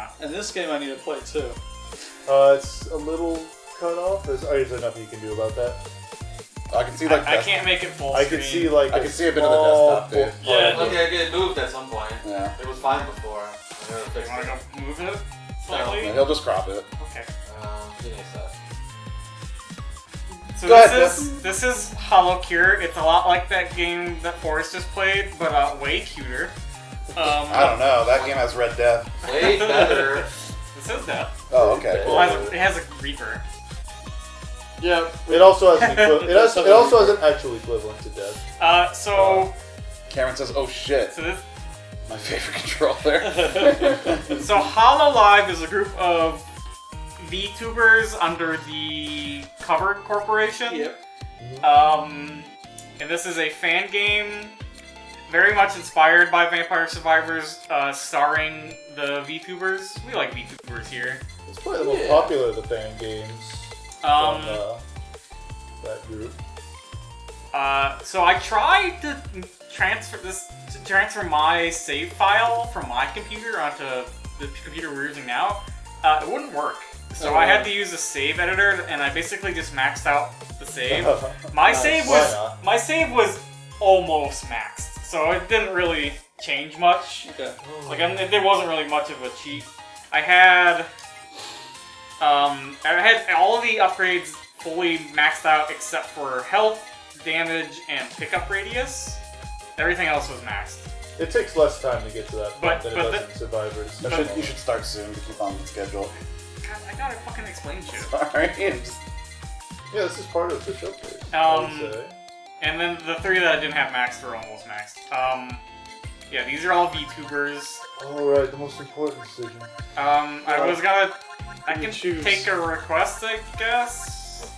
Yeah. And this game I need to play too. It's a little cut off. Is there nothing you can do about that? I can see like I can't make it full I screen. can see like I can see a bit of the desktop, dude. Yeah. Okay, it moved at some point. Yeah. It was fine before. I'm gonna You fix want it. to go move it slightly? Yeah, he'll just crop it. Okay. Give me a sec. So Go ahead, this is Holocure. It's a lot like that game that Forrest just played, but way cuter. I don't know. That game has Red Death. Way better. This is Death. Oh, okay. Well, it has a Reaper. Yeah. It also has an it also has an actual equivalent to Death. So Cameron says, "Oh shit." this My favorite controller. so Hololive is a group of VTubers under the Cover Corporation. Yep. And this is a fan game, very much inspired by Vampire Survivors, starring the VTubers. We like VTubers here. It's probably the most popular of the fan games from that group. So I tried to transfer my save file from my computer onto the computer we're using now. It wouldn't work. So I had to use a save editor, and I basically just maxed out the save. My save was almost maxed, so it didn't really change much. Okay. Like there wasn't really much of a cheat. I had all of the upgrades fully maxed out except for health, damage, and pickup radius. Everything else was maxed. It takes less time to get to that point than it does in Survivors. You should start soon to keep on the schedule. God, I gotta fucking explain shit. Sorry. Yeah, this is part of the showcase. I would say. And then the three that I didn't have maxed were almost maxed. Yeah, these are all VTubers. Alright, the most important decision. I can choose. take a request, I guess.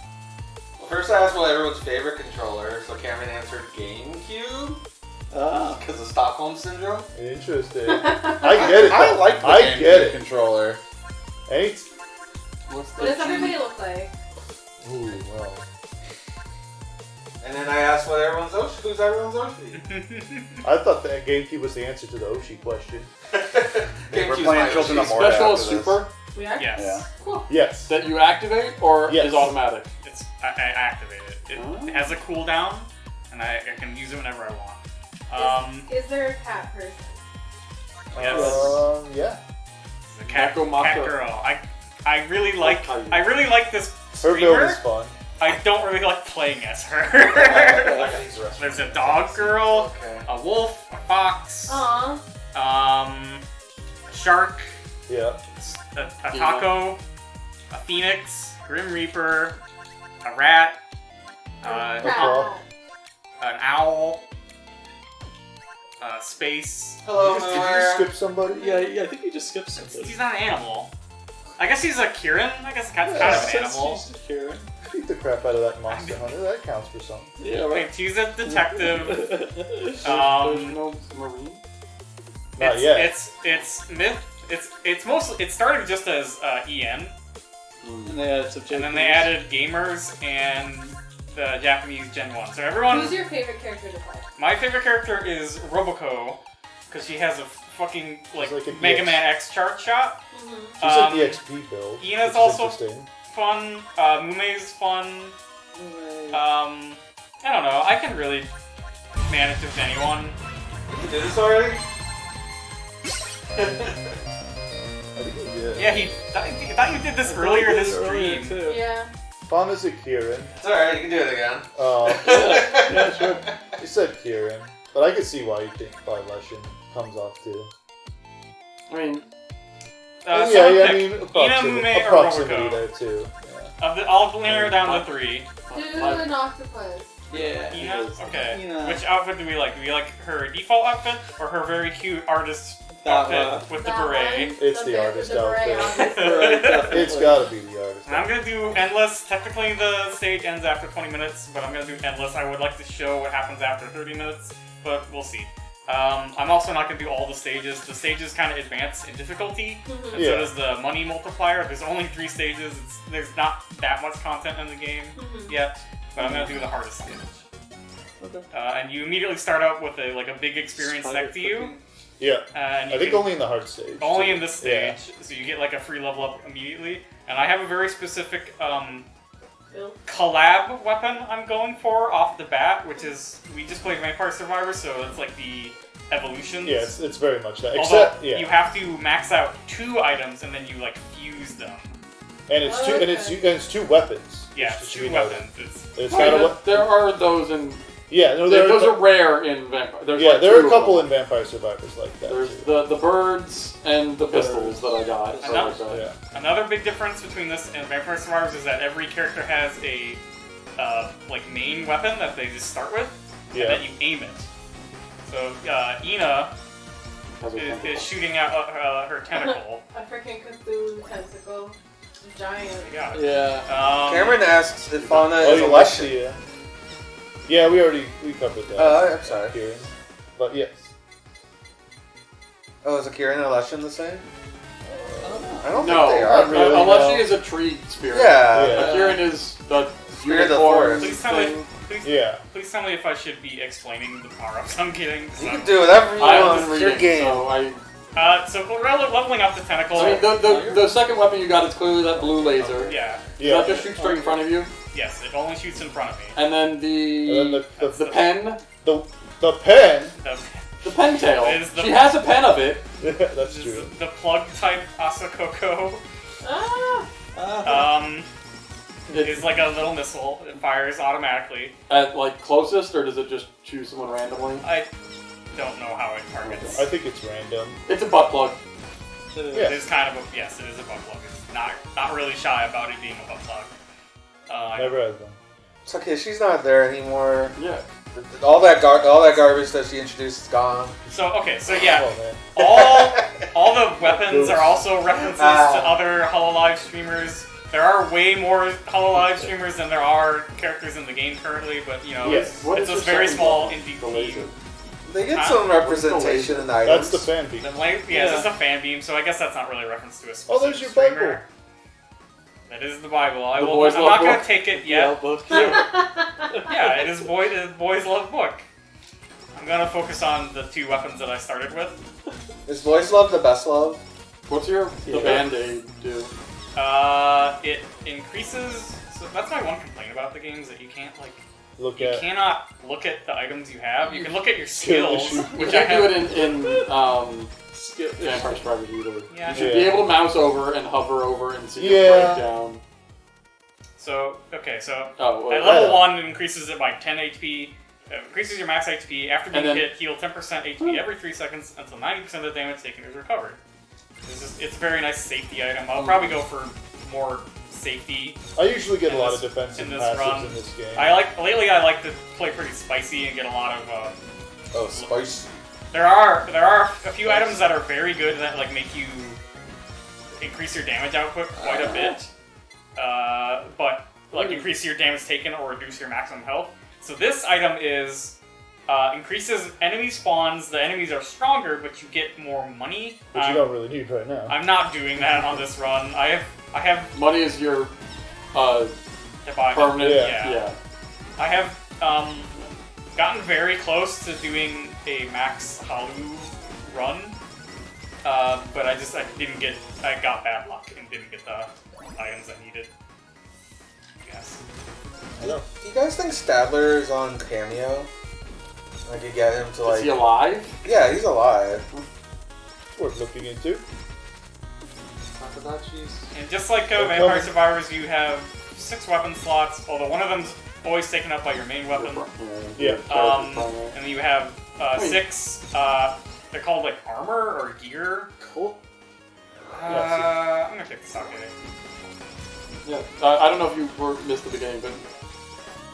Well, first I asked what everyone's favorite controller, so Cameron answered GameCube. Because of Stockholm Syndrome. Interesting. I get it. I like the I get it. controller. Ain't. What does everybody look like? Ooh, well. And then I asked what who's everyone's Oshi? I thought that GameCube was the answer to the Oshi question. We're playing Children of Morta Special after this. super We are? Yes. Yeah. Cool. Yes. that you activate or Yes. is automatic? I activate it. It has a cooldown, and I can use it whenever I want. Is there a cat person? Yes. Yeah. The cat Mako. girl. I really like this Her build streamer. is fun. I don't really like playing as her. There's There's a dog girl, a wolf, a fox, Aww. a shark, Yeah. a taco, a phoenix, grim reaper, a rat, Rat. an owl, space. Hello, Did you nowhere. skip somebody? Yeah, I think you just skipped something. He's not an animal. I guess he's a Kieran. I guess cat's kind of an animal. Beat the crap out of that monster hunter. That counts for something. Yeah, right. Wait, he's a detective. There's no marine. Not yet. It's myth. It's mostly. It started just as EN, And they added some and then they added gamers and the Japanese Gen 1. So everyone. Who's your favorite character to play? My favorite character is Roboco, because she has a fucking like like a Mega DX. Man X chart shot. She's an EXP build. Ina's which is also interesting. fun. Mume's fun. I don't know. I can really manage with anyone. You did this already? I think we did. Yeah, I thought you did this earlier this stream. Yeah. Fun is a Kieran. It's alright, you can do it again. Yeah, sure. You said Kieran, but I can see why you think Leshen comes off too. I mean, I mean, Mume, or approximately Roboco. there too. Yeah. I'll narrow down to 3. Do an octopus. yeah. Ina? Okay. Ina. Which outfit do we like? Do we like her default outfit or her very cute artist That outfit with the That beret? one, It's the bit artist with the beret, outfit. obviously. It's gotta be the artist. And I'm gonna do endless. Technically, the stage ends after 20 minutes, but I'm gonna do endless. I would like to show what happens after 30 minutes, but we'll see. I'm also not gonna do all the stages. The stages kind of advance in difficulty, and so Yeah. does the money multiplier. There's only 3 stages. There's not that much content in the game yet, but I'm gonna do the hardest stage. Okay. And you immediately start out with a big experience next to you. Yeah. And I think only in the hard stage. only in this stage, so you get like a free level up immediately. And I have a very specific collab weapon I'm going for off the bat, which is we just played Vampire Survivors, so it's like the evolutions. Yeah, it's very much that. Although Except, yeah. you have to max out 2 items and then you like fuse them. And it's two weapons. Yeah, Just it's so you 2 know weapons. It's kind of there are those in. Yeah, no, Those are rare in Vampire. There's like there are 2 a couple of in them. Vampire Survivors like that. There's too. the birds and the pistols that I got. So Another- like that. Yeah. Another big difference between this and Vampire Survivors is that every character has a like main weapon that they just start with, and then you aim it. So Ina is shooting out her tentacle. A freaking Cthulhu tentacle. Giant. Yeah. Yeah. Cameron asks if Fauna Oh, is a you watched Lushan. the. Yeah, we covered that. I'm sorry. Kieran. But yes. Oh, is Akira and a Lushan the same? I don't No, think they are. really, unless no. she is a tree spirit. Yeah. Yeah. Kieran is the Spirit of the unicorn forest. Please tell me. thing. Please tell me if I should be explaining the power-ups. I'm kidding. You can do whatever you I want. was It's your reading, game. so I. So we're leveling up the tentacle. I mean, the second weapon you got is clearly that blue laser. Yeah. Yeah. That just shoots straight in front of you. Yes, it only shoots in front of me. And then And then the pen. the pen. The pen tail. It is the- She has a pen of it. That's This true. is the plug type Asakoko. Ah! It is like a little missile. It fires automatically. At like closest, or does it just choose someone randomly? I don't know how it targets. I think it's random. It's a butt plug. It is kind of a yes. It is a butt plug. It's not really shy about it being a butt plug. Never has them. It's okay. She's not there anymore. Yeah. All that garbage that she introduced is gone. So yeah, Oh, man. all the weapons are also references to other Hololive streamers. There are way more Hololive streamers than there are characters in the game currently, but you know, Yes. What it's is a your very second small weapon? indie The laser. team. They get Huh? some representation in That's items. the fan beat. Yeah, it's just a fan beam, so I guess that's not really a reference to a specific Oh, there's your streamer. Bible. That is the Bible. The Boys I'm Love not going Book? to take it Yeah, yet. book. Yeah, it is Boys Love Book. I'm going to focus on the 2 weapons that I started with. Is voice love the best love? What's the Band-Aid do? It increases. So that's my one complaint about the game is that you can't you You cannot look at the items you have. You can look at your Skill skills, issue. You which I can't do have. it in Vampire Survivors either. Yeah. You should be able to mouse over and hover over and see Yeah. it break down. So okay, so Oh, at well, level 1 it increases it by 10 HP. Increases your max HP after being And then- hit. Heal 10% HP every 3 seconds until 90% of the damage taken is recovered. It's a very nice safety item. I'll probably go for more safety. I usually get a in lot this- of defensive in this passives run. in this game. Lately I like to play pretty spicy and get a lot of. Oh, spice. There are a few items that are very good that like make you increase your damage output quite a bit, but like increase your damage taken or reduce your maximum health. So this item is increases enemy spawns. The enemies are stronger, but you get more money. Which you don't really need right now. I'm not doing that on this run. I have money is your if I- permanent. yeah. I have gotten very close to doing a max Halu run, but I didn't get. I got bad luck and didn't get the items I needed. Yes. I know. Do you guys think Stadler is on Cameo? I could get him to Is like. he alive? Yeah, he's alive. It's worth looking into. And just like They're Vampire coming. Survivors, you have 6 weapon slots, although one of them's always taken up by your main weapon. Yeah. And then you have 6. They're called like armor or gear. Cool. I'm gonna take the sake. Yeah. I don't know if you missed the beginning, but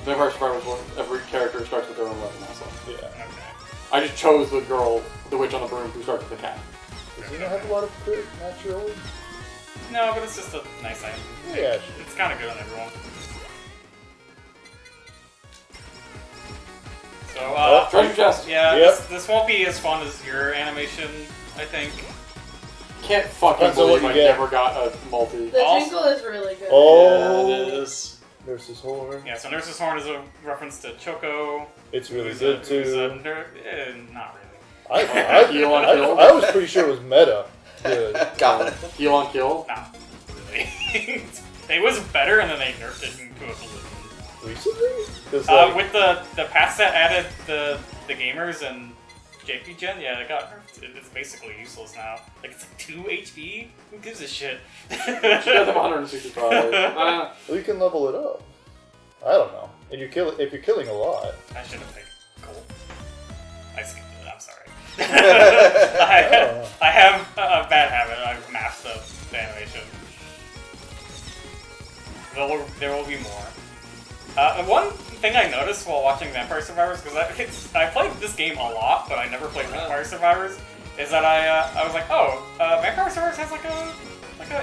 Vampire Survivors 1, every character starts with their own weapon also. Yeah. Okay. I just chose the girl, the witch on the broom, who starts with the cat. Does he not have a lot of crit naturally? No, but it's just a nice item. Yeah. It's kind of good on everyone. So, Treasure chest. yeah, Yep. this won't be as fun as your animation, I think. Can't fucking Depends on believe what I you get. never got a multi. The Also- jingle is really good. Oh. Yeah, it is. Nurse's Horror. Yeah, so Nurse's Horn is a reference to Choco. It's really who's good who's too. not really. Heal on kill. I was pretty sure it was meta. Good. Got it. Heal on kill. Nah, really. It was better, and then they nerfed it into oblivion. Recently? 'Cause, like, With the patch that added the gamers and JP Gen, yeah, it got nerfed. It's basically useless now. Like, it's like 2 HP? Who gives a shit? She got them 165. well, you can level it up. I don't know. And if you're killing a lot. I should have picked gold. I skipped it, I'm sorry. I I have a bad habit. I've mapped the animation. There will be more. One thing I noticed while watching Vampire Survivors, because I played this game a lot, but I never played Vampire Survivors, is that I was like, oh, Vampire Survivors has like an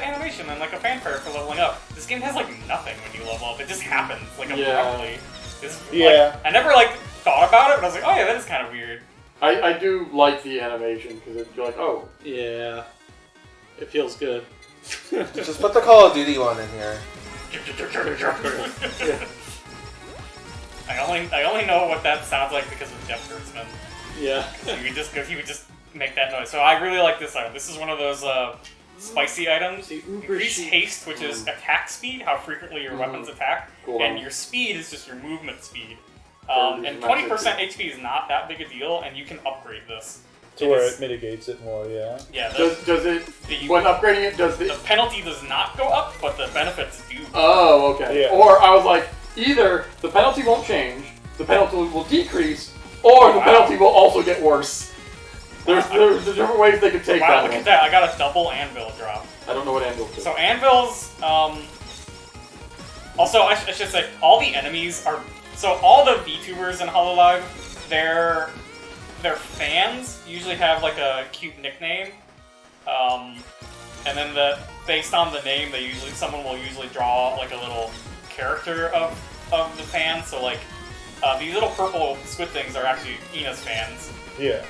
animation and like a fanfare for leveling up. This game has like nothing when you level up. It just happens like abruptly. Yeah. Like, I never like thought about it, but I was like, oh yeah, that is kind of weird. I do like the animation because you're like, oh. Yeah. It feels good. Just put the Call of Duty one in here. I only know what that sounds like because of Jeff Gertzman. Yeah. He would just make that noise. So I really like this item. This is one of those spicy items. Increase haste, which is attack speed, how frequently your weapons attack, and your speed is just your movement speed. And 20% HP is not that big a deal, and you can upgrade this. To where it mitigates it more, yeah. Yeah. Does it? When upgrading it, does the penalty does not go up, but the benefits do. Oh, okay. Yeah. Or I was like, either the penalty won't change, the penalty will decrease, or the penalty will also get worse. There's different ways they could take wow, that. Look at that! I got a double anvil drop. I don't know what anvil is. So anvils, also I should say, all the enemies are, so all the VTubers in Hololive, their fans usually have like a cute nickname, and then based on the name, someone will usually draw like a little character of the fan. So like these little purple squid things are actually Ina's fans. Yeah.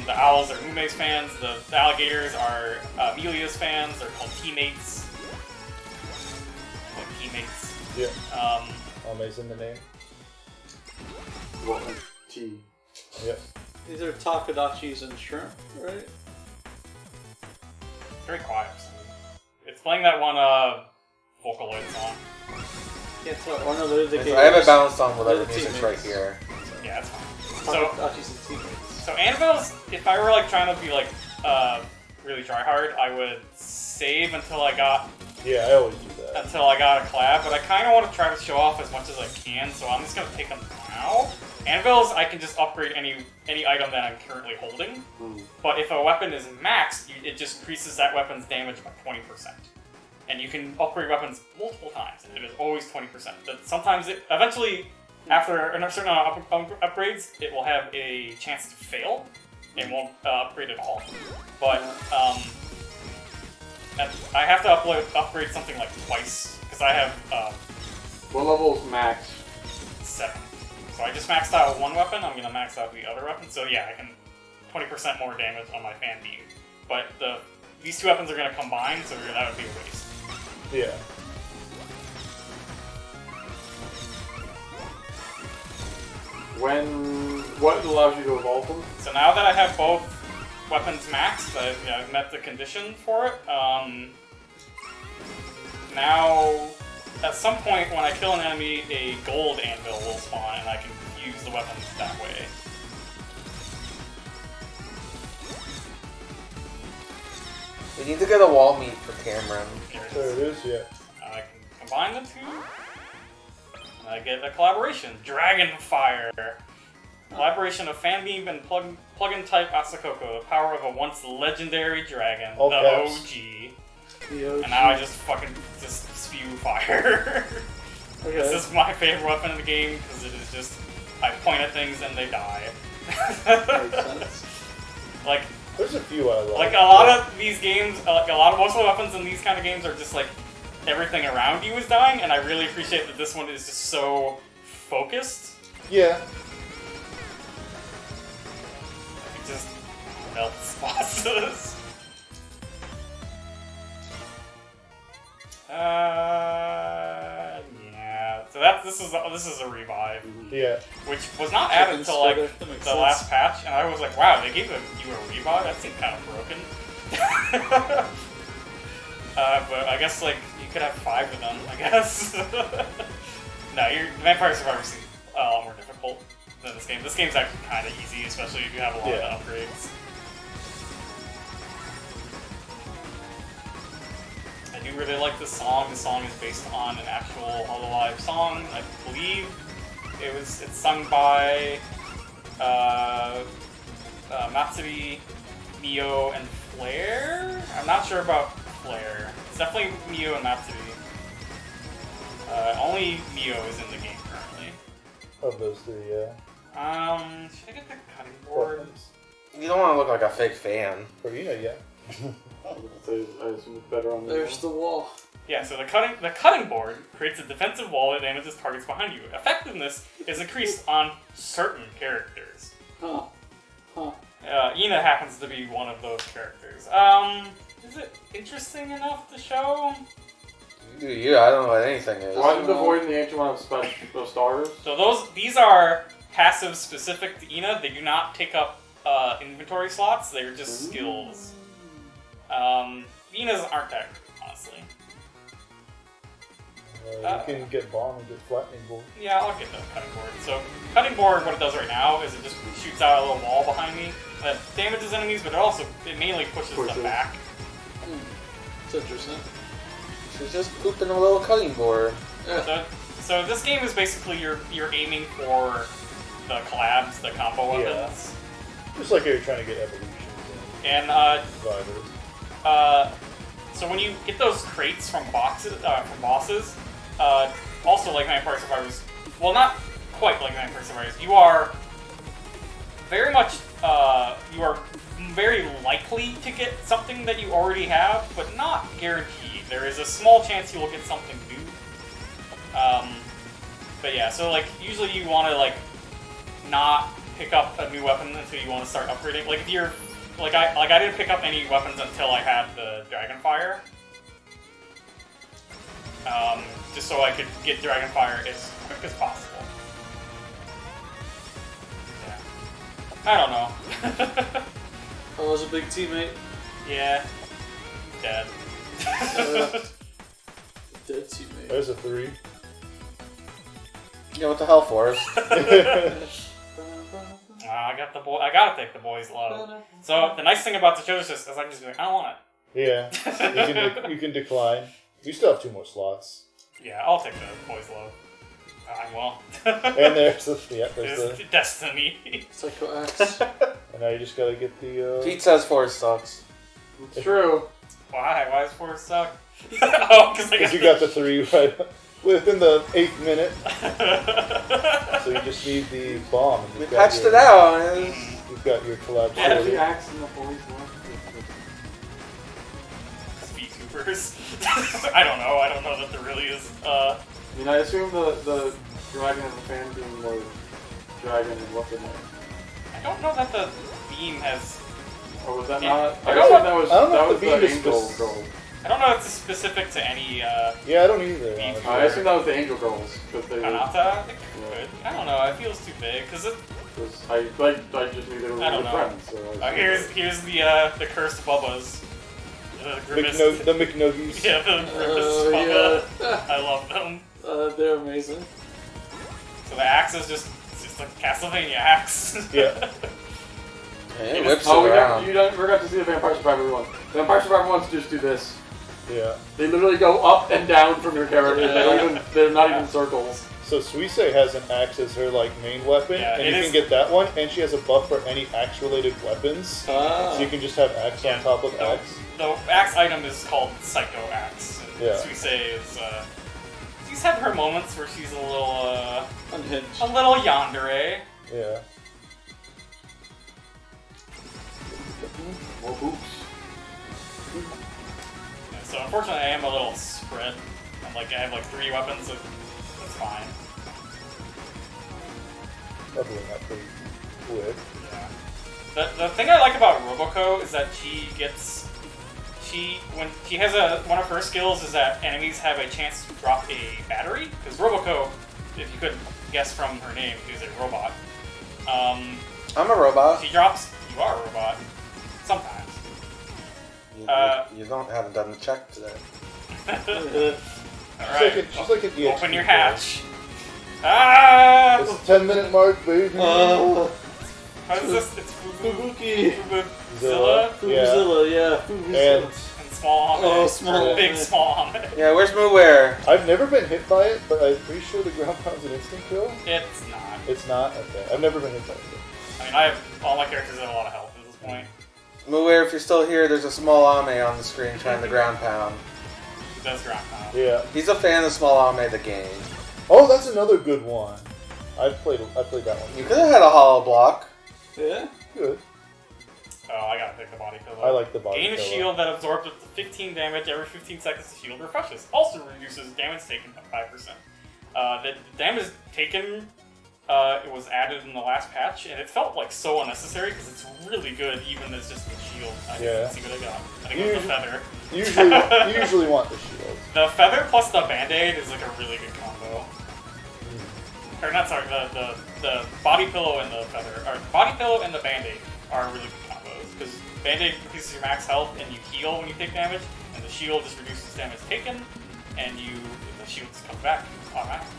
The owls are Mume's fans. The alligators are Amelia's fans. They're called teammates. Yeah. Amazing the name. What T? Yep. These are Takodachis and shrimp, right? Very quiet. It's playing that one Vocaloid song. Can't tell. Oh no, they're the gamers. I have it balanced on whatever They're the music's teammates. right here. Yeah, that's fine. So Takodachis and teammates. So anvils, if I were like trying to be like really try hard, I would save until I got Yeah, I always do that. a collab, but I kind of want to try to show off as much as I can, so I'm just gonna take them now. Anvils, I can just upgrade any item that I'm currently holding, but if a weapon is maxed, it just increases that weapon's damage by 20%. And you can upgrade weapons multiple times, and it is always 20%. But sometimes eventually, after a certain amount of upgrades, it will have a chance to fail, and won't upgrade at all. But I have to upgrade something like twice, because I have What level is max? 7. So I just maxed out one weapon, I'm going to max out the other weapon, so yeah, I can 20% more damage on my fan beam. But these two weapons are going to combine, so that would be a waste. Yeah. What allows you to evolve them? So now that I have both weapons maxed, I've met the condition for it, now at some point when I kill an enemy, a gold anvil will spawn and I can use the weapons that way. We need to get a wall meet for Cameron. There it is, yeah. I can combine the two, and I get a collaboration. Dragonfire! Collaboration of Fanbeam and plug-in type Asakoko, the power of a once legendary dragon, All the caps. OG. And now I just spew fire. Okay. This is my favorite weapon in the game, because it is just, I point at things and they die. Makes sense. Like, There's a few I like. like a lot of these games, most of the weapons in these kind of games are just like, everything around you is dying, and I really appreciate that this one is just so focused. Yeah. It just melts bosses. Yeah. So this this is a revive, Yeah. which was not added Chicken until like splitter, that makes the sense. last patch, and I was like, wow, they gave you a revive. That seemed kind of broken. But I guess like you could have 5 of them. I guess. No, Vampire Survivor seems a lot more difficult than this game. This game's actually kind of easy, especially if you have a lot of the upgrades. I do really like this song. The song is based on an actual Hololive song, I believe. It's sung by Matsuri, Mio, and Flair? I'm not sure about Flair. It's definitely Mio and Matsuri. Only Mio is in the game currently. Of those 3, yeah. Should I get the cutting board? You don't want to look like a fake fan. For Ina, yeah. I assume it's better on the There's the wall. Yeah, so the cutting board creates a defensive wall that damages targets behind you. Effectiveness is increased on certain characters. Huh. Ina happens to be one of those characters. Is it interesting enough to show? Dude, I don't know what anything is. Why did the Void and the Ancient One have those stars? So these are passives specific to Ina. They do not take up inventory slots. They're just skills. Ina's aren't that good, honestly. You can get bomb and get flattening board. Yeah, I'll get the cutting board. So, cutting board, what it does right now is it just shoots out a little wall behind me that damages enemies, but it mainly pushes them back. It's interesting. She's just pooping a little cutting board. So this game is basically you're aiming for the collabs, the combo weapons. Just like you're trying to get evolutions And survivors. so when you get those crates from bosses, also like Vampire Survivors, well, not quite like Vampire Survivors, you are very much very likely to get something that you already have, but not guaranteed. There is a small chance you will get something new. But yeah, so like usually you want to like not pick up a new weapon until you want to start upgrading. Like if you're I didn't pick up any weapons until I had the Dragonfire. Just so I could get Dragonfire as quick as possible. Yeah. I don't know. I was a big teammate. Yeah. Dead. Dead teammate. There's a 3. Yeah, what the hell, Forrest? I gotta take the boys low. So the nice thing about the show is I can just be like, I don't want it. Yeah. You can decline. You still have 2 more slots. Yeah, I'll take the boys low. I will. And there's the Destiny. Psycho Axe. and now you just gotta get the Pete says Forrest sucks. It's true. Why? Why does Forrest suck? Oh, because you got the 3 right within the 8th minute. So you just need the bomb. We patched it out. You've got your collab. Yeah, Why the axe in the Void one? Speed Hoopers. I don't know. I don't know that there really is. I mean, I assume the dragon and the fan beam were dragon and weapon. I don't know that the beam has. Or was that Yeah. not? I I don't guess know- that was the the beam is angel spec- gold. I don't know if it's specific to any Yeah, I don't either. Beam. Honestly. I assume that was the angel girls because they were. Kanata. I think it could. I don't know. It feels too big because it. I just knew they were I don't really know. friends. So I Here's the cursed Bubbas. The grimmest. The McNuggies. Yeah, the grimmest Oh, Bubba. I love them. They're amazing. So the axe is just like a Castlevania axe. Yeah. It whips Oh, it around. you forgot to see the Vampire Survivor one. The Vampire Survivor ones just do this. Yeah. They literally go up and down from your character. They're not even circles. So Suisei has an axe as her like main weapon, Yeah, and it you is- can get that one, and she has a buff for any axe-related weapons. Ah. So you can just have axe on top of the, axe. the axe item is called Psycho Axe. And Yeah. Suisei is she's had her moments where she's a Unhinged. little yandere. Yeah. More boots. Yeah, so unfortunately I am a little spread. I have like 3 weapons, so that's fine. Leveling up pretty quick. Yeah. The thing I like about Roboco is that when she has one of her skills is that enemies have a chance to drop a battery, because Roboco if you couldn't guess from her name, she's a robot. I'm a robot. She drops. You are a robot. Sometimes. You haven't done the check today. Alright. She's like an EXP Open your player. hatch. Ah! It's the 10-minute mark, baby. How's this? It's Fubuki. Zilla Fubuzilla, yeah. Fubuzilla. And and Small Hame. Oh, Small Big Hame. Small Hame. Yeah, where's Mooware? I've never been hit by it, but I'm pretty sure the ground pound's an instant kill. It's not. It's not? Okay. I've never been hit by it. I mean, I have all my characters have a lot of health at this point. Mooware, if you're still here, there's a small Ame on the screen trying to ground pound. It does ground pound. Yeah. He's a fan of small Ame the game. Oh, that's another good one. I played that one. You could have had a hollow block. Yeah? Good. Oh, I gotta pick the body pillow. I like the body Gain a pillow. shield that absorbs up to 15 damage every 15 seconds. The shield refreshes. Also reduces damage taken by 5%. The damage taken it was added in the last patch, and it felt like so unnecessary because it's really good even as just a shield. I didn't see what I got. I think it was the feather. You usually want the shield. The feather plus the band-aid is like a really good combo. Or not sorry, the body pillow and the feather, or body pillow and the band-aid are really good combos because band-aid increases your max health and you heal when you take damage, and the shield just reduces damage taken, and the shield just comes back automatically.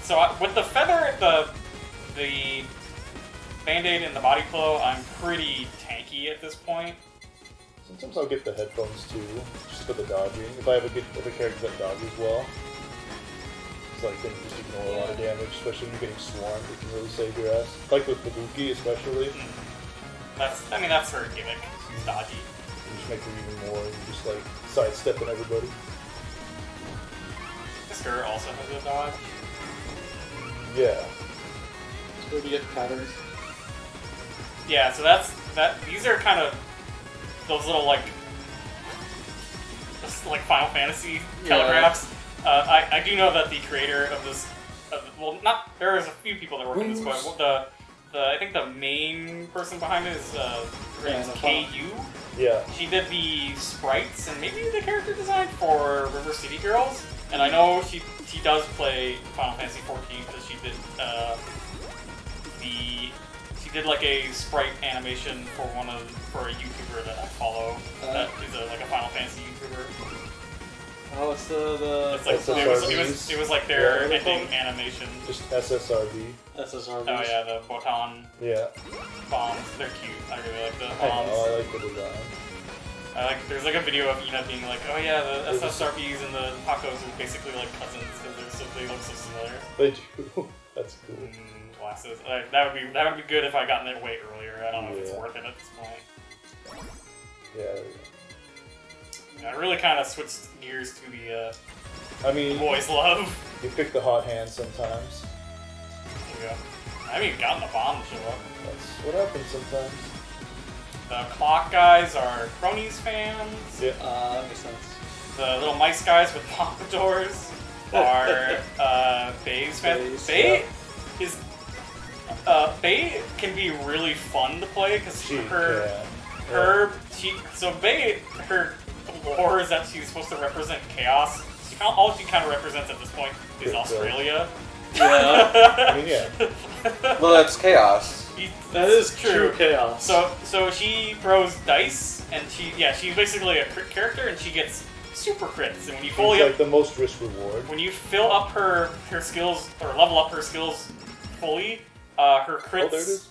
So with the feather, the band-aid and the body pillow, I'm pretty tanky at this point. Sometimes I'll get the headphones too, just for the dodging. If I have a character that dodges well, it's like then you just ignore a lot of damage, especially when you're getting swarmed. It can really save your ass. Like with Fubuki, especially. That's her gimmick. It's dodgy. You just make her even more, and you just like sidestepping everybody. Fisker also has a dodge. Yeah. It's where you get patterns. Yeah, so these are kind of those little like Final Fantasy telegraphs. I do know that the creator of this, there is a few people that work on this, but I think the main person behind it is her name is KU. Yeah. She did the sprites and maybe the character design for River City Girls, and I know she does play Final Fantasy 14 because she did like a sprite animation for for a YouTuber that I follow that is like a Final Fantasy YouTuber. Oh, it's It's like it was like their ending animation. Just SSRB. SSRB. Oh yeah, the Botan Yeah. bombs. They're cute. I really like the I bombs. know, I like the design. There's like a video of Ina being like, oh yeah, the SSRBs and the tacos are basically like cousins because they look so similar. They do. That's cool. Glasses. That would be good if I gotten it way earlier. I don't know if it's worth it at this point. Yeah. I really kind of switched gears to the I mean, boys love. You pick the hot hand sometimes. There we go. I haven't even gotten the bomb to show up. That's what happens sometimes. The clock guys are Cronies fans. Yeah. That makes sense. The little mice guys with pompadours are Bae's fans. Bae is Bae can be really fun to play because her lore is that she's supposed to represent chaos. All she kind of represents at this point is Australia. Yeah. I mean, yeah. Well, that's chaos. That is true chaos. So she throws dice, and she's basically a crit character, and she gets super crits. And when you fully It's like the most risk reward. when you fill up her skills or level up her skills fully, her crits. Oh, there it is.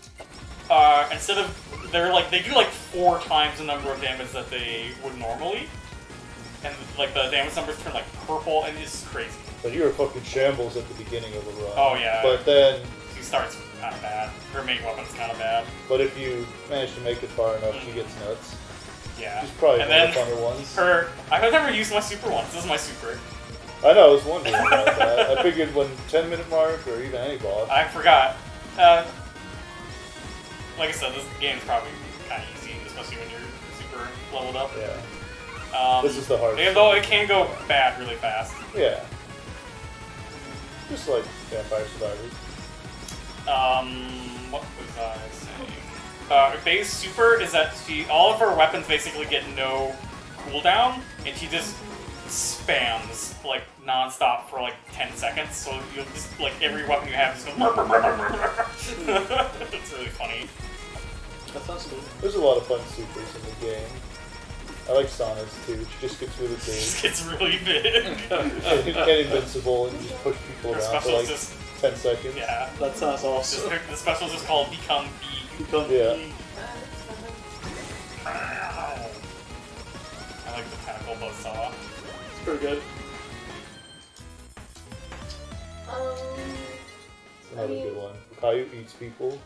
Instead of they do like 4 times the number of damage that they would normally, and like the damage numbers turn like purple, and it's crazy. But you're a fucking shambles at the beginning of the run. Oh yeah. But then, She starts kind of bad. Her main weapon's kind of bad. but if you manage to make it far enough, she gets nuts. Yeah. She's probably And one of the then funner ones. I've never used my super once. This is my super. I know, I was wondering about that. I figured when 10-minute mark or even any boss. I forgot. Like I said, this game's probably kind of easy, especially when you're super leveled up. Yeah. This is the hardest. Though it can go bad really fast. Yeah. Just like Vampire Survivors. What was I saying? Bae's super is that all of her weapons basically get no cooldown, and she just spams like non-stop for like 10 seconds. So you'll just like every weapon you have just go. It's really funny. That sounds good. There's a lot of fun supers in the game. I like Sana's too. She just gets really Just big gets really big. and invincible and just push people Her around for special's like just 10 seconds. yeah. That sounds awesome. The special's just called Become Bee. Become Yeah. me. I like the tentacle buzzsaw. It's pretty good. Another good one. Caillou eats people.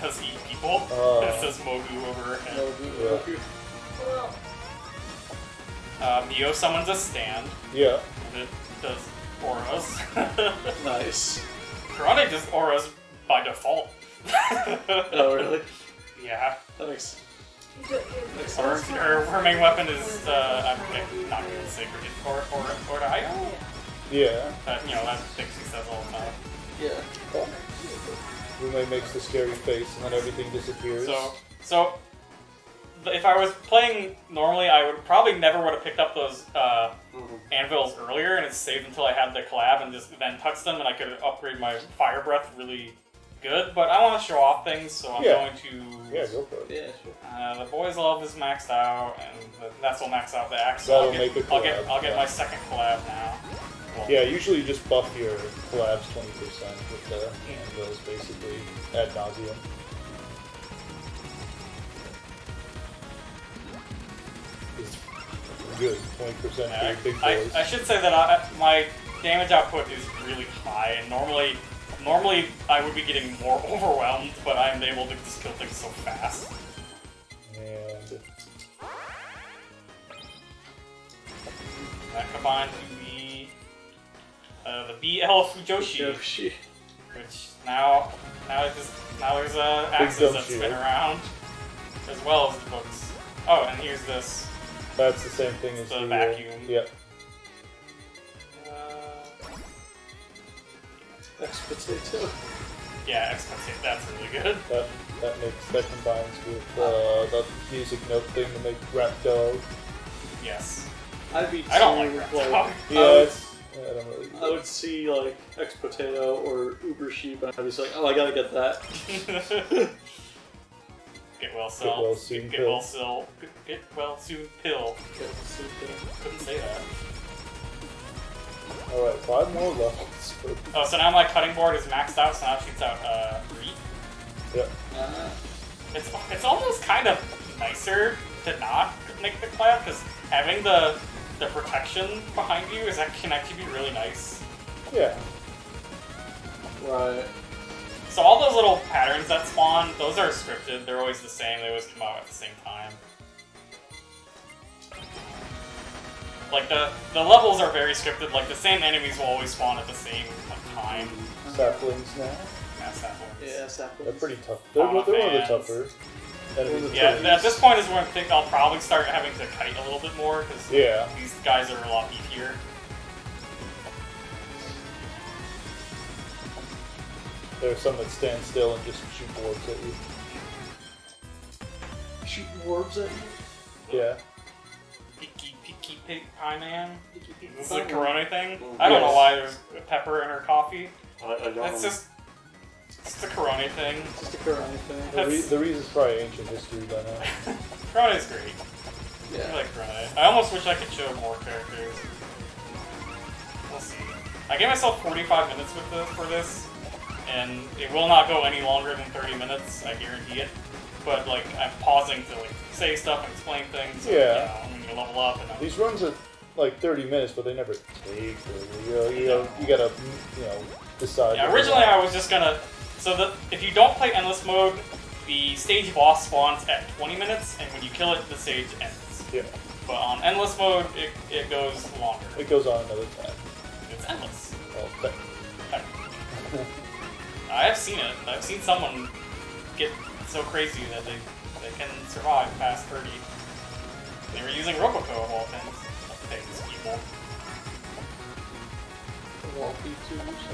Does eat people. Oh. It says Mogu over her head. Yeah. Mio summons a stand, Yeah. and it does auras. Nice. Karate does auras by default. Oh, really? Yeah. That makes Her main weapon is, I'm not going to say Ordaio? Yeah. You know, that thing she says all the time. yeah. Rume makes the scary face and then everything disappears. So if I was playing normally, I would probably never would have picked up those anvils earlier, and it's saved until I had the collab and just then touched them, and I could upgrade my fire breath really good. But I want to show off things, so I'm going to. Yeah, go for it. Yeah, sure. The boys' love is maxed out, and that's what maxed out the axe. So That'll make a collab, I'll get yeah. my second collab now. Well, Yeah, usually you just buff your collabs 20% with the anvils, basically, ad nauseum. It's good, 20% for your big boys. I should say that my damage output is really high, and normally I would be getting more overwhelmed, but I'm able to just kill things so fast. And That combined to the BL Fujoshi, Yoshi. which now there's axes dumb that spin shield. around, as well as the books. Oh, and here's this. that's the same thing as The the vacuum. Yep. Ex-potato. Yeah, that's really good. That combines with the music note thing to make rap dog. Yes. I'd be I don't like too, Rat like, Dog. Yeah, I don't really. I would see like ex-potato or uber sheep, and I'd be like, oh, I gotta get that. Get well Get well soon. soon Get pill. well soon. Get well soon pill. Couldn't say that. Alright, 5 more levels. Oh, so now my cutting board is maxed out, so now it shoots out 3. Yep. It's almost kind of nicer to not make the collab, because having the protection behind you can actually be really nice. Yeah. Right. So all those little patterns that spawn, those are scripted. They're always the same. They always come out at the same time. Like the levels are very scripted. Like the same enemies will always spawn at the same time. Saplings now. Yeah, saplings. Yeah, saplings. They're pretty tough. They're one of the Fans. tougher enemies. Yeah, at this point is when I think I'll probably start having to kite a little bit more, because Yeah. these guys are a lot beefier. There are some that stand still and just shoot orbs at you. Shooting orbs at you? Yeah. Peaky pig pie man. This is a pie. Corona thing. I don't know Yes. why there's pepper in her coffee. I don't It's just a Corona thing. Just a current thing. That's- The reason's probably ancient history by now. Corona is great. I Yeah. like Corona. I almost wish I could show more characters. We'll see. I gave myself 45 minutes for this, and it will not go any longer than 30 minutes. I guarantee it. But like, I'm pausing to like say stuff and explain things. So, Yeah. when you level up and These runs are like 30 minutes, but they never take really. You gotta decide. Yeah, what you originally want. I was just gonna. So if you don't play endless mode, the stage boss spawns at 20 minutes, and when you kill it, the stage ends. Yeah. But on endless mode, it goes longer. It goes on another time. It's endless. Well, I have seen it. I've seen someone get so crazy that they can survive past 30. They were using Roboco of all things, people. I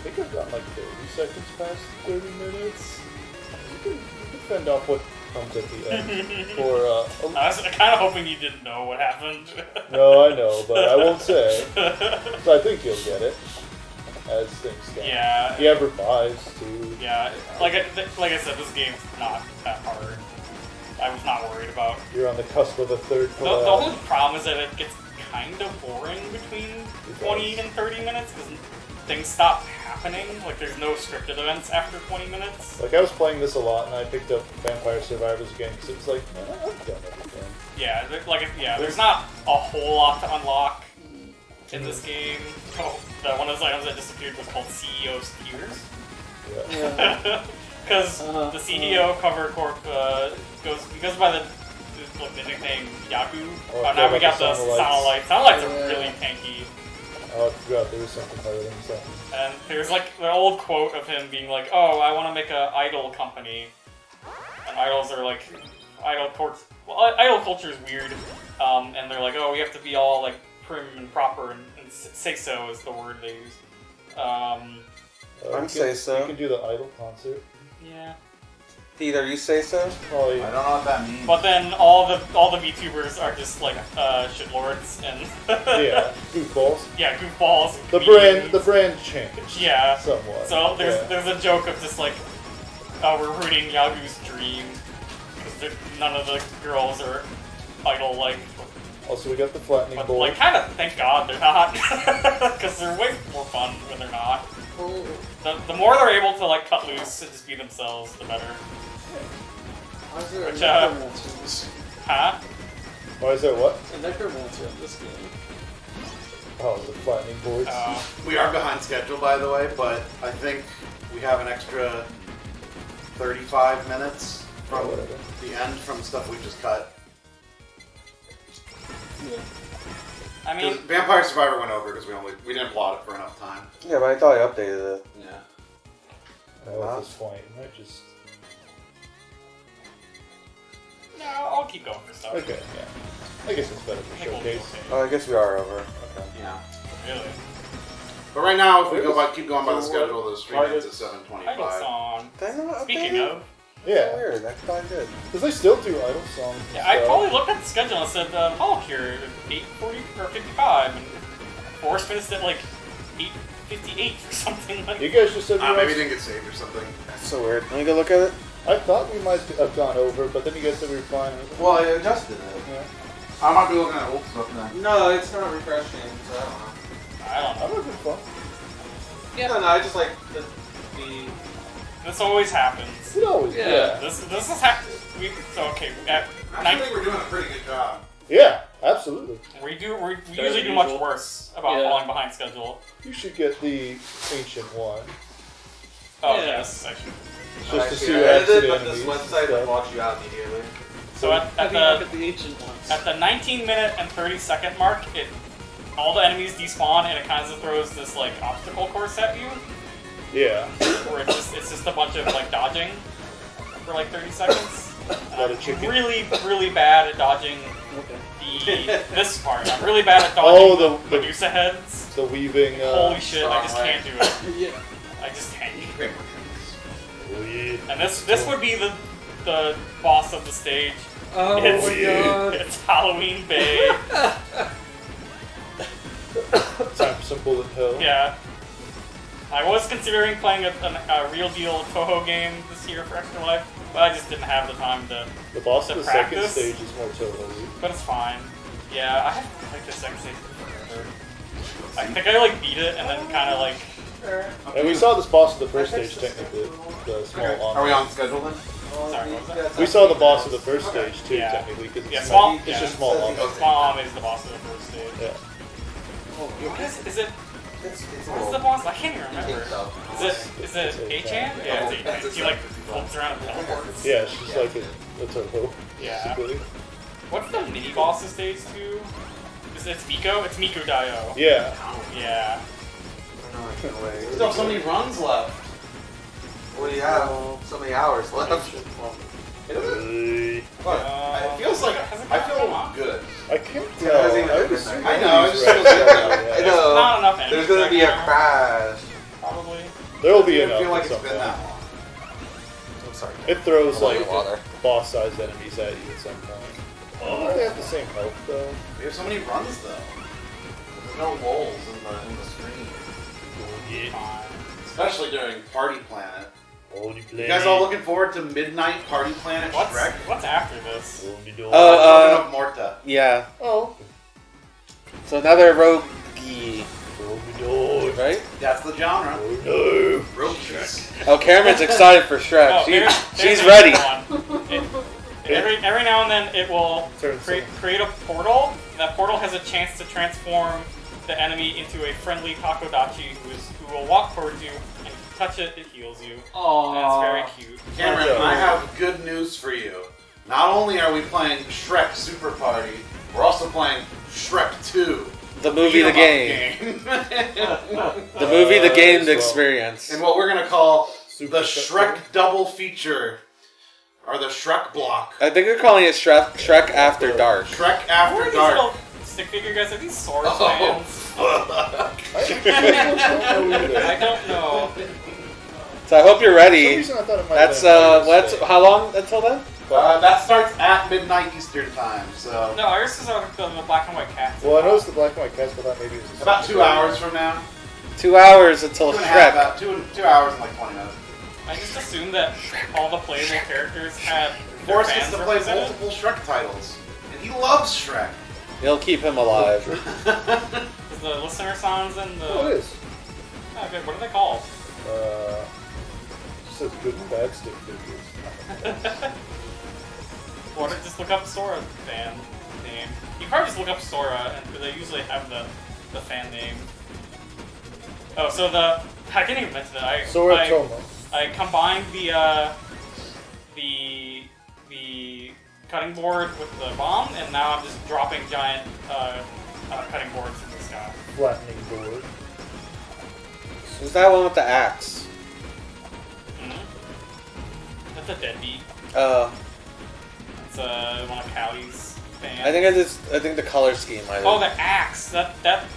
think I've gotten like 30 seconds past 30 minutes. You can fend off what comes at the end. For I was kind of hoping you didn't know what happened. no, I know, but I won't say. So I think you'll get it as things stand. Yeah. You have revives too. Yeah, like I said, this game's not that hard. I was not worried about. You're on the cusp of a third The collab. only problem is that it gets kind of boring between 20 and 30 minutes because things stop happening. Like there's no scripted events after 20 minutes. Like I was playing this a lot, and I picked up Vampire Survivors again because it was like, man, I've done everything. Yeah, there's not a whole lot to unlock in this game. Oh, one of those items that disappeared was called CEO's Tears. Yeah. Because the CEO cover corp goes by the nickname Yaku. Now we got the Sonolight. Sonolight's are really tanky. Oh, I forgot there was something harder than something. And there's like the old quote of him being like, "Oh, I want to make an idol company." And idols are like idol culture is weird. And they're like, "Oh, we have to be all like prim and proper and say so" is the word they use. Say so. You can do the idol concert. Yeah. Either you say so. Probably. I don't know what that means. But then all the VTubers are just like shitlords and Yeah, goofballs. yeah, goofballs. The brand changed. Yeah. Somewhat. So there's a joke of just like we're rooting Yagu's dream because none of the girls are idol like. Also, we got the flattening But board. like, kind of thank God they're not because they're way more fun when they're not. The more they're able to like cut loose and just be themselves, the better. Why is there a Which, necromancer in this? Huh? Why is there what? A necromancer in this game. Oh, the flattening boards. We are behind schedule, by the way, but I think we have an extra 35 minutes from the end from stuff we just cut. I mean, Vampire Survivor went over because we didn't plot it for enough time. Yeah, but I thought I updated it. Yeah. At this point, I just. no, I'll keep going for stuff. Okay, yeah. I guess it's better I for think we'll be showcase. okay. Oh, I guess we are over. Okay. Yeah. Really? But right now, if we keep going by the schedule, the stream ends at Idol 7:25. song. Did I not Speaking update it? of, Yeah, Weird, that's probably good. because they still do idol songs. and yeah, I stuff. probably looked at the schedule and said Holocure 8:40 or 55, and Forrest finished at like 8:58 or something like. You guys just said Maybe it didn't get saved or something. That's so weird. Let me go look at it. I thought we might have gone over, but then you guys said we were fine. Well, I adjusted it. Yeah. I might be looking at old stuff then. No, it's not refreshing, so I don't know. I don't know. I'm looking fun. Yeah, no, I just like the This always happens. It always, yeah. This is okay. I think we're doing a pretty good job. Yeah, absolutely. We usually than do much usual. worse about Yeah. falling behind schedule. You should get the ancient one. Oh Yeah. yes, actually. Just to see I your edited, accident but this enemies website and will stuff. watch you out immediately. So I think look at the ancient ones. at the 19-minute and 30-second mark, all the enemies despawn and it kind of throws this like obstacle course at you, Yeah. where it's just a bunch of like dodging for like 30 seconds. And Lot of I'm chicken. really bad at dodging Okay. this part. I'm really bad at dodging Oh, the Medusa heads. the weaving. Holy shit! I just strong can't do it. Yeah. I just can't. Weave. And this would be the boss of the stage. Oh it's, my god. It's Halloween Bay. Time for some bullet hell. Yeah. I was considering playing a real deal Toho game this year for Extra Life, but I just didn't have the time to. The boss To of the second practice? stage is more Toho. But it's fine. Yeah, I haven't played the second stage forever. I think I like beat it and then kind of like. And we saw this boss of the first stage technically. The small Okay. on. Are we on schedule then? Sorry, what was that? We saw the boss of the first stage too, Yeah. technically, because Yeah, it's, small- it's yeah. just small on. Small Arm is the boss of the first stage. Yeah. What is it? It's What is the boss? I can't even remember. Is It's it a A-Chan? Yeah, it's A-Chan. He like floats around and teleports. Yeah, she's like a Toho. Yeah. Basically. What's the mini boss of stage 2? It's Miko? It's Miko Dio. Yeah. Yeah. We still have so many runs left. What do you have? So many hours left. Hey. What? It feels like I feel good. I can't Yeah, tell. hasn't even I would been assume there. I know, it these just feels rats good. are- I yeah. know. Not enough enemies. There's gonna be a crash. Probably. There will be I enough. feel like at it's some been point. that long. I'm sorry. It throws I want like water. boss-sized enemies at you at some point. I don't think they have the same health though. We have so many runs though. There's no lulls in the screen. Especially during Party Planet. You guys all looking forward to Midnight Party Planet Shrek? What's after this? Children of Morta. Yeah. Oh. So another rogue, right? That's the genre. Oh no. Rogue Shrek. Oh, Cameron's excited for Shrek. Oh, She's ready. Every now and then it will Turn create a portal. And that portal has a chance to transform the enemy into a friendly Takodachi who will walk towards you, and if you touch it, it heals you. Aww. That's very cute. Cameron, I have good news for you. Not only are we playing Shrek Super Party, we're also playing Shrek 2. The movie, the game. The movie, the game, the experience. And what we're going to call Super the Shrek double feature, or the Shrek block. I think they're calling it Shrek After Dark. Shrek Who After are these Dark. little stick figure guys? Are these Swords Oh, fans? fuck. I don't know. So I hope you're For some ready. reason I thought it might That's have been let's. How long until then? That starts at midnight Eastern time, so No, ours is the black and white cats. Well, I noticed the black and white cats, but I thought maybe it was about 2 hours from now. 2 hours until 2.5 Shrek. 2 hours and like 20 minutes. I just assumed that all the playable characters had their Forrest gets fans to play represented. multiple Shrek titles, and he loves Shrek. It'll keep him alive. Is the listener songs and the... Oh, it is. Oh, good. What are they called? Just says good and bad stick figures. Or just look up Sora fan name. You can probably just look up Sora, and they usually have the fan name. Oh, so I didn't even mention it. Sora Tomo. I combined the cutting board with the bomb, and now I'm just dropping giant cutting boards in the sky. Flattening board. Who's that one with the axe? That's a deadbeat. It's one of Callie's fans. I think the color scheme might have. Oh, the axe.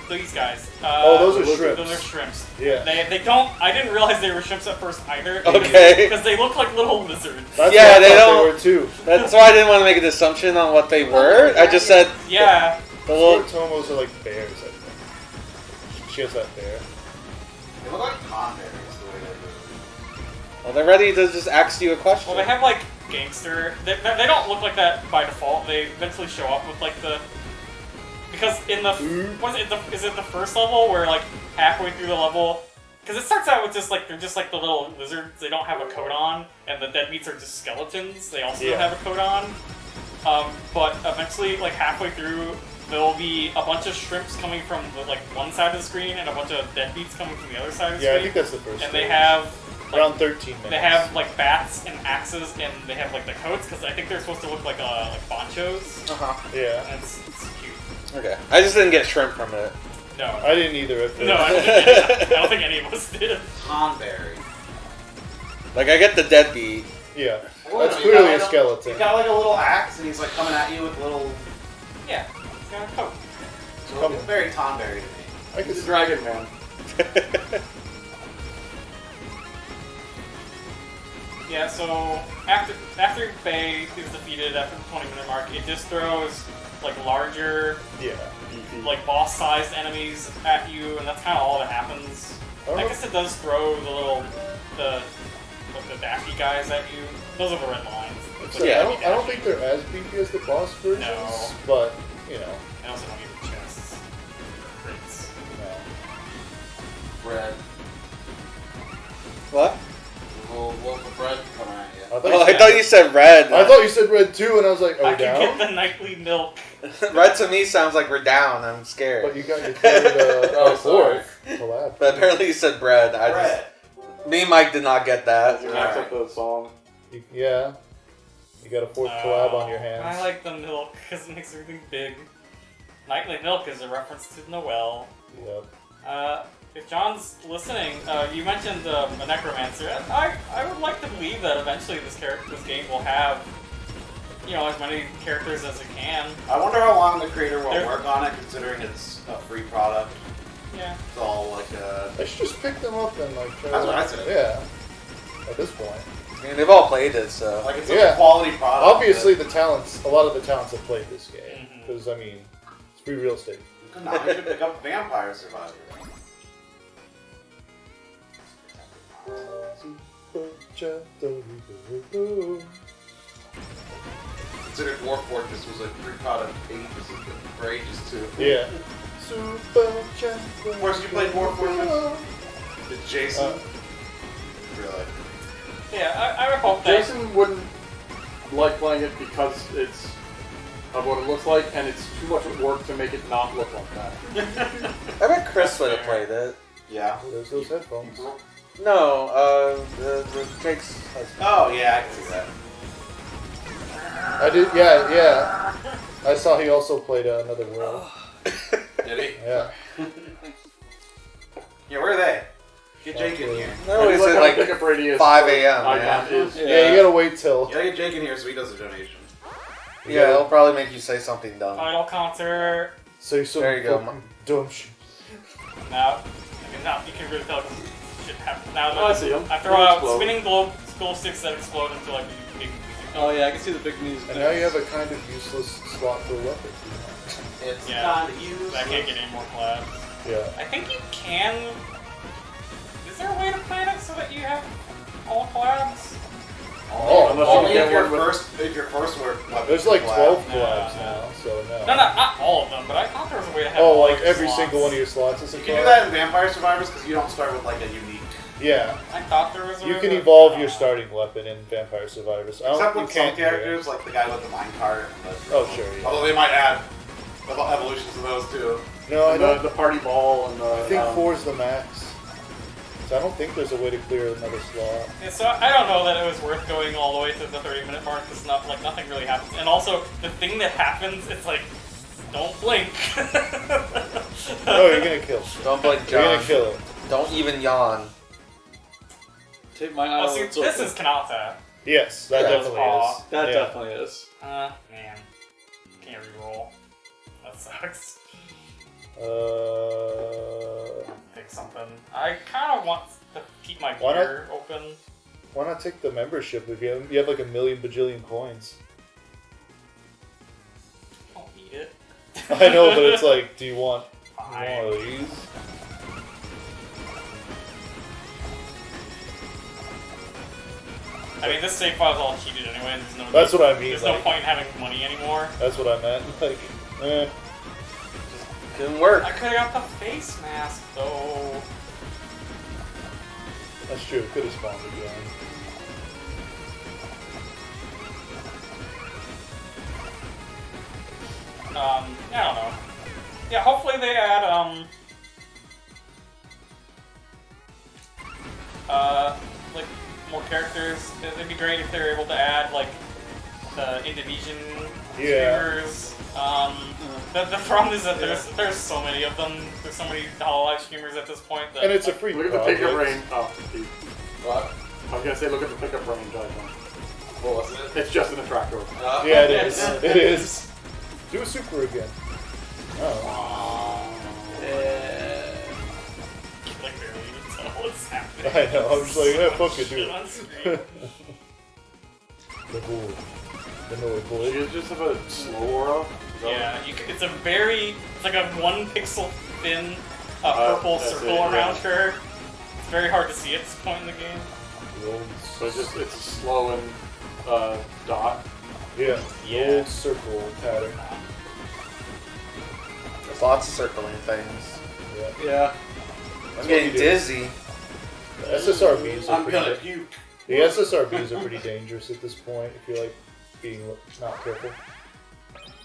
These guys. Those are shrimps. Those are shrimps. Yeah. They don't. I didn't realize they were shrimps at first either. Okay. Because they look like little lizards. That's Yeah, what I they thought don't- They were too. That's why I didn't want to make an assumption on what they were. I just said Yeah. the little. Sora Tomos are like bears, I think. She has that bear. They look like conberries the way they move. Well, they're ready to just ask you a question. Well, they have like gangster. They don't look like that by default. They eventually show up with like the. Because in the is it the first level where like halfway through the level, because it starts out with just like they're just like the little lizards. They don't have a coat on, and the deadbeats are just skeletons. They also don't have a coat on. But eventually, like halfway through, there will be a bunch of shrimps coming from like one side of the screen and a bunch of deadbeats coming from the other side of the Yeah, I screen. think that's the first And stage. they have like, around 13 minutes. they have like bats and axes, and they have like the coats because I think they're supposed to look like ponchos. Yeah. And it's cute. Okay. I just didn't get shrimp from it. No, I didn't either. At no, I don't think any of us did. Conberry. Like I get the deadbeat. Yeah. Well, That's he clearly got a like skeleton. He's got like a little axe, and he's like coming at you with little. Yeah, it's got a coat. So it's very Tonberry to me. I could He's a dragon man. Yeah, so after Faye is defeated after the 20-minute mark, it just throws like larger, Yeah. like boss-sized enemies at you, and that's kind of all that happens. I guess it does throw the daffy guys at you. Those are the red lines. So Yeah. I don't think they're as beefy as the boss versions, No. but you know, I also don't give chests. Crits. no. Bread. What? Little loaf of bread coming at you. I thought you said red. I thought you said red too, and I was like, I oh, can down. get the nightly milk. Red to me sounds like we're down. I'm scared. But you got your third, Oh, fourth collab. But apparently you said bread. Bread. Me and Mike did not get that. You max up the song. Yeah. You got a fourth collab on your hands. I like the milk because it makes everything big. Nightly milk is a reference to Noel. Yep. If John's listening, you mentioned a necromancer. I would like to believe that eventually this game will have, as many characters as it can. I wonder how long the creator will There- work on it, considering it's a free product. Yeah. It's all like I should just pick them up and like try That's to- what I said. Yeah. At this point. I mean, they've all played it, so. Like, it's such a quality product. Obviously, a lot of the talents have played this game. Mhm. Because, I mean, it's free real estate. Now you should pick up Vampire Survivor. Considered Dwarf Fortress was a free product for ages too. Yeah. Of course, you played Dwarf Fortress? Did Jason? Really? Yeah, I would hope that. Jason wouldn't like playing it because it's of what it looks like, and it's too much work to make it not look like that. I bet Chris would have played it. Yeah. There's those headphones. No, the Jake's husband. Oh, yeah, I can see that. I did, yeah. I saw he also played Another World. Did he? Yeah. Yeah, where are they? Get Jake in here. No, he's Look at how like big a Brady is. 5 a.m., Icon man. is. Yeah, you gotta wait till. You gotta get Jake in here so he does a donation. Yeah, he'll probably make you say something dumb. Final concert. Say some There you go. fucking dumb shit. Now, you can really tell because shit happens. Now, Oh, I see him. I throw They'll out explode. spinning glow sticks that explode into like big. Oh yeah, I can see the big music. And now you have a kind of useless slot for a weapon. It's Yeah. not used. I can't get any more collabs. Yeah. I think you can. Is there a way to plan it so that you have all collabs? Oh, Unless Only you if get your one with- first were. There's like 12 No, collabs no. now, so no. No, not all of them, but I thought there was a way to have Oh, all like your every slots. single one of your slots is a You can do collab? that in Vampire Survivors because you don't start with like a unique. Yeah. I thought there was a You way can to- evolve your starting weapon in Vampire Survivors. Except you with some can't here. characters, like the guy with the minecart. Oh, sure, yeah. Although they might add evolutions to those too. No, I And don't. the party ball and the. I think 4 is the max. So I don't think there's a way to clear another slot. Yeah, so I don't know that it was worth going all the way to the 30-minute mark because nothing really happens. And also, the thing that happens, it's like, don't blink. Oh, you're gonna kill. Don't blink, You're John. gonna kill him. Don't even yawn. Take my Oh, see, eyelids this open. is Kanata. Yes, that Yeah, definitely aw. is. That Yeah. definitely is. Man. Can't reroll. That sucks. Pick something. I kind of want to keep my Why not? gear open. Why not take the membership if you have like a million bajillion coins? I don't need it. I know, but it's like, do you want Fine. one of these? I mean, this save file is all cheated anyway. There's no. That's what I mean. There's no Like, point in having money anymore. that's what I meant. Like, Couldn't work. I could have got the face mask though. that's true. Could have spawned again. I don't know. Yeah, hopefully they add like more characters. It'd be great if they're able to add like the Indonesian streamers. The problem is that there's so many of them. There's so many Hololive streamers at this point that And it's a free Look at the product. pickup range. Oh, Pete. What? I was gonna say, look at the pickup range icon. What was it? It's just an attractor. Yeah, it is. It is. Do a super again. Oh. like barely even tell what's happening. I know. I'm just like, yeah, fuck it, dude. On screen. The bull. The noise Do boy. you just have a slow aura? Yeah, it's like a 1 pixel thin purple that's circle it, yeah. around her. It's very hard to see at this point in the game. So it's a slow and dot. Yeah. Yeah. The old circle pattern. There's lots of circling things. Yeah. Yeah. I'm getting dizzy. The SSRBs are I'm pretty gonna da- puke. The SSRBs are pretty dangerous at this point if you're like being not careful.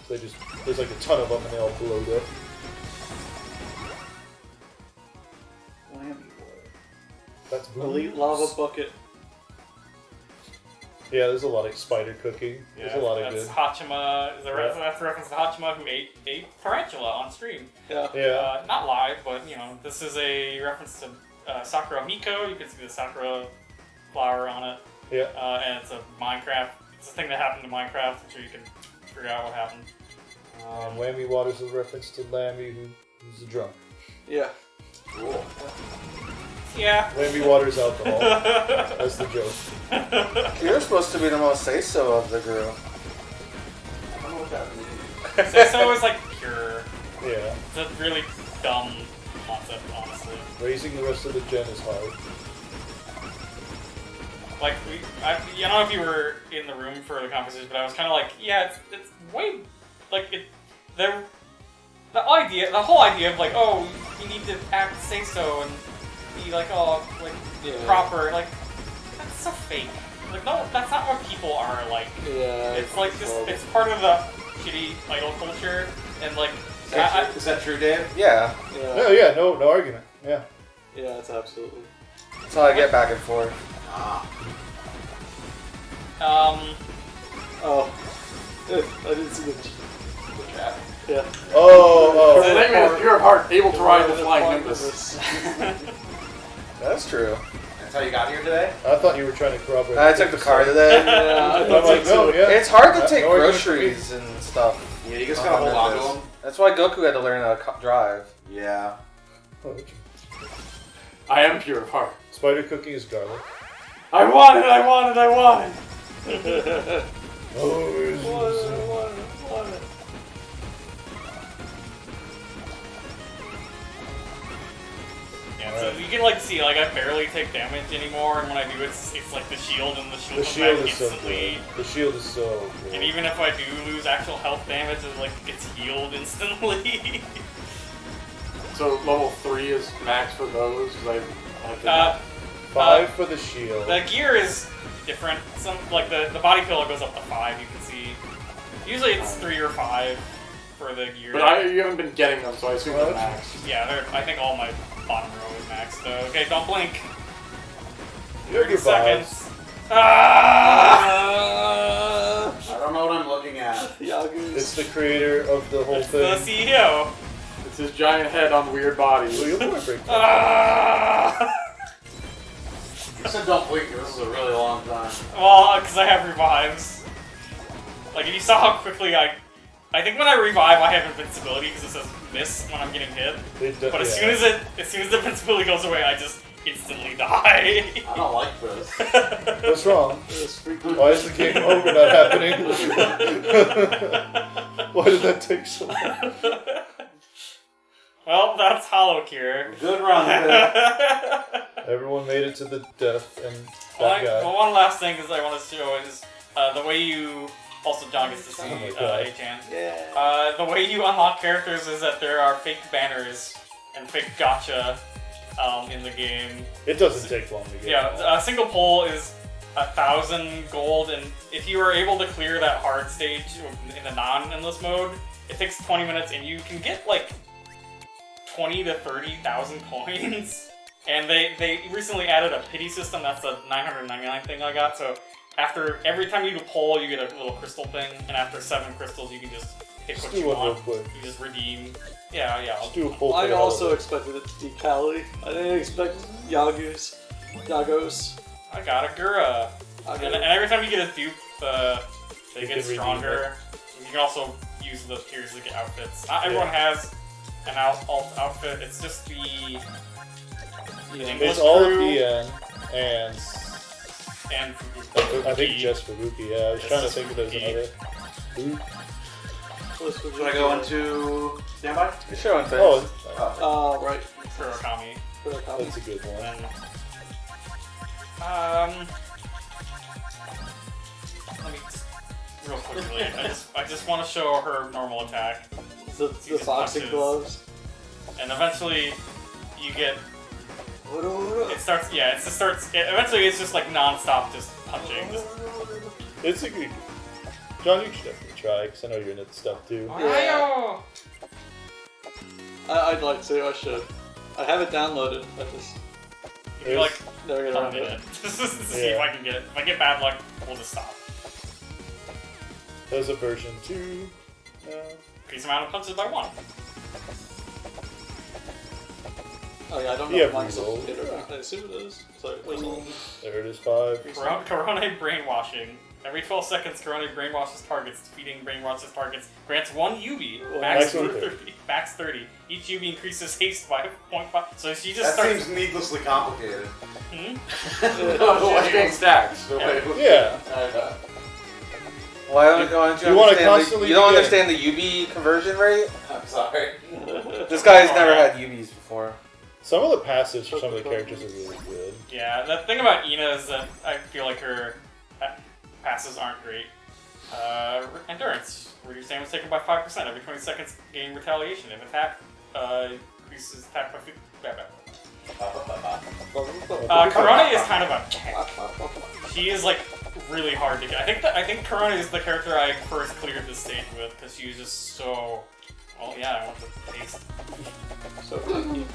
So there's like a ton of them and they all blowed up. That's Elite lava bucket. Yeah, there's a lot of spider cooking. There's a lot of that's good. Hachima. Yeah. That's a reference to Hachima who ate tarantula on stream. Yeah. Yeah. Not live, but you know, this is a reference to Sakura Miko. You can see the Sakura flower on it. Yeah. And it's a Minecraft. It's a thing that happened to Minecraft. I'm sure you can figure out what happened. And Lammy Water's a reference to Lammy who's a drunk. Yeah. Cool. Yeah. Lamby water is alcohol. That's the joke. You're supposed to be the most say-so of the group. I don't know what that means. So it's like pure. Yeah. It's a really dumb concept, honestly. Raising the rest of the gen is hard. Like, I don't know if you were in the room for the conversation, but I was kind of like, yeah, it's way, like, the whole idea of, like, oh, you need to act say-so and be, like, all, like, proper, like, that's so fake. Like, no, that's not what people are like. Yeah. It's like, just, it's part of the shitty idol culture, and, like, Is that true, Dave? Yeah. No, yeah, no argument. Yeah. Yeah, it's absolutely. That's how I get back and forth. Oh. I didn't see the chat. Yeah. Oh. The name is Pure of Heart, able to ride the flying nimbus. That's true. That's how you got here today? I thought you were trying to corroborate. I took the car today. Yeah, I I'm thought like, so no, too. yeah. It's hard to Yeah, take no argument for me. groceries and stuff. Yeah, you just gotta hold on to them. That's why Goku had to learn how to drive. Yeah. I am Pure of Heart. Spider cookie is garlic. I want it, I want it, I want it! yeah, so you can, like, see, like, I barely take damage anymore, and when I do, it's like the shield, and the shield The comes shield back is so instantly. good. The shield is so good. And even if I do lose actual health damage, it, like, gets healed instantly. So level 3 is max for those, because I have to... 5 for the shield. The gear is different. Some, like, the body pillar goes up to 5, you can see. Usually it's 3 or 5 for the gear. But you haven't been getting them, so I assume they're max. Yeah, I think all my bottom row is maxed, though. Okay, don't blink. You have 30 your seconds. vibes. Ah! I don't know what I'm looking at. It's the creator of the whole It's the thing. CEO. It's his giant head on weird body. So you'll never break that. Ah! You said don't blink, this is a really long time. Well, because I have revives. Like, if you saw how quickly I think when I revive, I have invincibility because it says miss when I'm getting hit. But as soon as the invincibility goes away, I just instantly die. I don't like this. What's wrong? Why is the game over not happening? Why did that take so long? Well, that's Holocure. Good run, Vic. Everyone made it to the death, and Well, that guy. one last thing is I want to show is the way you. Also, John gets to see Oh my God. A-chan. Yeah. The way you unlock characters is that there are fake banners and fake gacha in the game. It doesn't take long to get. Yeah, a single pull is 1,000 gold, and if you are able to clear that hard stage in the non-endless mode, it takes 20 minutes, and you can get like 20 to 30,000 coins. And they recently added a pity system. That's the 999 thing I got. So every time you do a pull, you get a little crystal thing, and after 7 crystals, you can just pick what do you one real want. quick. You just redeem. Yeah. Just do a pull. I for also all of expected it to be Kali. I didn't expect Yagos. I got a Gura. And every time you get a dupe, they You get can redeem stronger. You can also use the tiers to get outfits. Not everyone has an alt outfit. It's just the English It's all crew DN and and I think just Fubuki. Yeah, I was Just trying to think if there's Fubuki. another. Should I go into standby? You're showing things. Oh, Right. Kurokami. that's a good one. And let me just real quickly. I just want to show her normal attack, The These boxing punches. gloves. and eventually you get. It starts. Yeah, it just starts. Eventually, it's just like non-stop, just punching. Just, It's a good. John, you should definitely try because I know you're into that stuff too. Mario! I'd like to. I should. I have it downloaded. I just You're like never get around pumping to it. it. Just to see if I can get it. If I get bad luck, we'll just stop. There's a version 2. Increase amount of punches by 1. Oh yeah, I don't know Yeah, if Microsoft reroll. did or not. I assume it is. So there's all. There it is, 5. Corona brainwashing. Every 12 seconds, Corona brainwashes targets. Defeating brainwashes targets grants 1 UV. Well, Max maximum 30. Max 30. Each UV increases haste by 0.5. So she just That starts. seems needlessly complicated. Hmm? The way game stacks. Yeah. Why don't you You wanna understand constantly you don't be understand the UV conversion rate? I'm sorry. This guy's never had UVs before. Some of the passives for some of the characters are really good. Yeah, the thing about Ina is that I feel like her passes aren't great. Endurance. Reduce damage taken by 5%. Every 20 seconds, gain retaliation. If attack increases attack by 50. Corona is kind of a tank. She is like really hard to get. I think Corona is the character I first cleared this stage with because she was just so. Well, yeah, I want the taste. So good.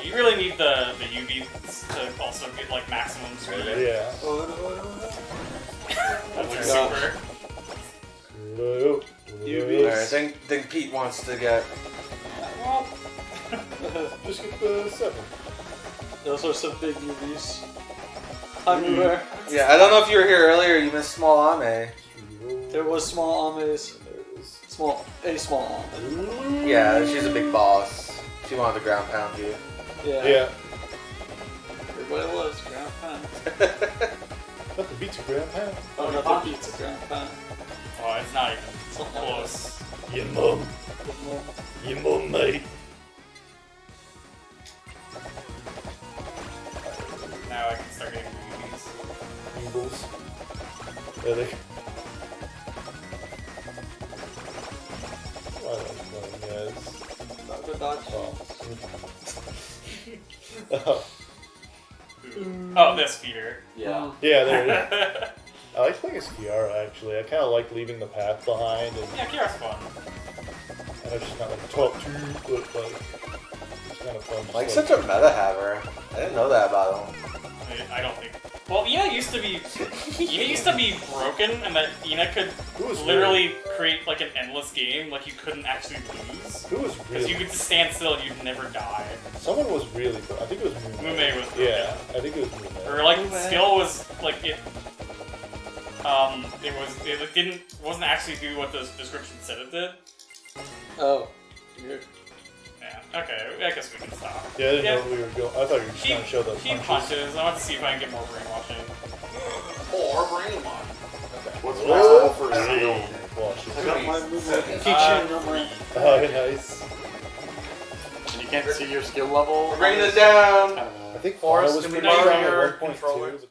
You really need the UVs to also get like maximum speed. Yeah. That's her gosh. super. Alright, I think Pete wants to get. Well, Just get the 7. Those are some big UVs. Everywhere. Yeah, I don't know if you were here earlier. You missed Small Ame. There was small Ames. There it is. Small Ame. Yeah, she's a big boss. She wanted to ground pound you. Yeah. Everybody loves ground pound. Not the beats of Grand Pound. Oh, not the pizza ground pound. oh, it's not even close. Your mum. Your mum, mate. Now I can start getting UVs. Eagles. Yeah, they. I like playing as. Not the dodge. Oh. Oh, this feeder. Yeah. Yeah, there it is. I like playing as Kiara actually. I kind of like leaving the path behind, and Yeah, Kiara's fun. I know she's not like top 2, but like it's kind of fun. just, Like such a meta haver. I didn't know that about him. I don't think. Well, Ina used to be broken, and that Ina could Who was literally create like an endless game, like you couldn't actually lose. Who was Because really? you could just stand still and you'd never die. Someone was really good. I think it was Mume. Mume was broken. Yeah, I think it was Mume. Or like skill was like it. It wasn't actually do what the description said it did. Oh. Weird. Yeah. Okay. I guess we can stop. Yeah, I didn't know where we were going. I thought you were just trying to show the Team punches. I want to see if I can get more brainwashing. Or brainwash. What's Oh, maximum for skill? Watch I it. got my movement teaching number. Oh, nice. And you can't see your skill level. We're bringing it down. I think Forest Fauna was to pretty be strong your at 1.2.